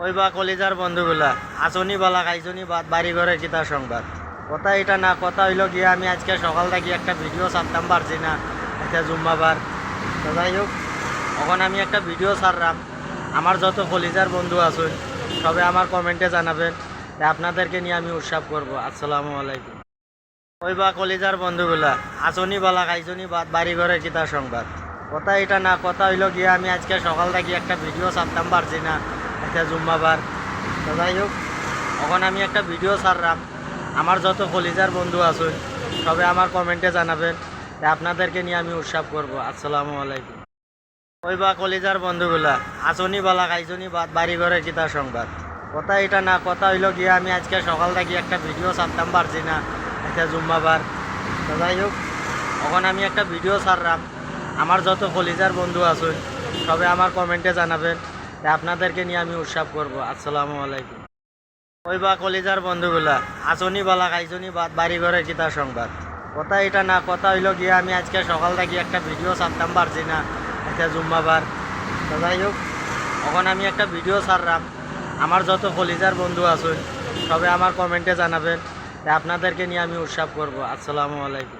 ওই বা কলিজার বন্ধুগুলা আসনি বলা খাইছনি বাদ বাড়ি ঘরের কিতা সংবাদ কথা এটা না কথা হইল গিয়ে আমি আজকে সকাল থেকে একটা ভিডিও ছাড়তাম পারছি না একটা জুম্মাবার তো যাই হোক এখন আমি একটা ভিডিও ছাড়লাম আমার যত কলিজার বন্ধু আছেন সবে আমার কমেন্টে জানাবেন আপনাদেরকে নিয়ে আমি উৎসব করব। আসসালামু আলাইকুম। ওই বা কলিজার বন্ধুগুলা আসনি বলা খাইছনি বাদ বাড়ি ঘরের কিতা সংবাদ কথা এটা না কথা হইল গিয়ে আমি আজকে সকাল থেকে একটা ভিডিও ছাড়তাম পারছি না একটা জুম্মাবার তো যাই হোক এখন আমি একটা ভিডিও ছাড়লাম আমার যত কলিজার বন্ধু আছেন সবে আমার কমেন্টে জানাবেন আপনাদেরকে নিয়ে আমি উৎসব করব। আসসালামু আলাইকুম। ওই বা কলিজার বন্ধুগুলা আসনি বলা খাইছনি বাদ বাড়ি ঘরের কিতা সংবাদ কথা এটা না কথা হইল গিয়ে আমি আজকে সকাল থেকে একটা ভিডিও ছাড়তাম পারছি না একটা জুম্মাবার তো যাই হোক এখন আমি একটা ভিডিও ছাড়লাম আমার যত কলিজার বন্ধু আছেন সবে আমার কমেন্টে জানাবেন আপনাদেরকে নিয়ে আমি উৎসব করব। আসসালামু আলাইকুম। ওই বা কলিজার বন্ধুগুলা আসনি বলা খাইছনি বাদ বাড়ি ঘরের কিতা সংবাদ কথা এটা না কথা হইল গিয়ে আমি আজকে সকাল থেকে একটা ভিডিও ছাড়তাম পারছি না একটা জুম্মাবার তো যাই হোক এখন আমি একটা ভিডিও ছাড়লাম আমার যত কলিজার বন্ধু আছেন সবে আমার কমেন্টে জানাবেন আপনাদেরকে নিয়ে আমি উৎসব করব। আসসালামু আলাইকুম।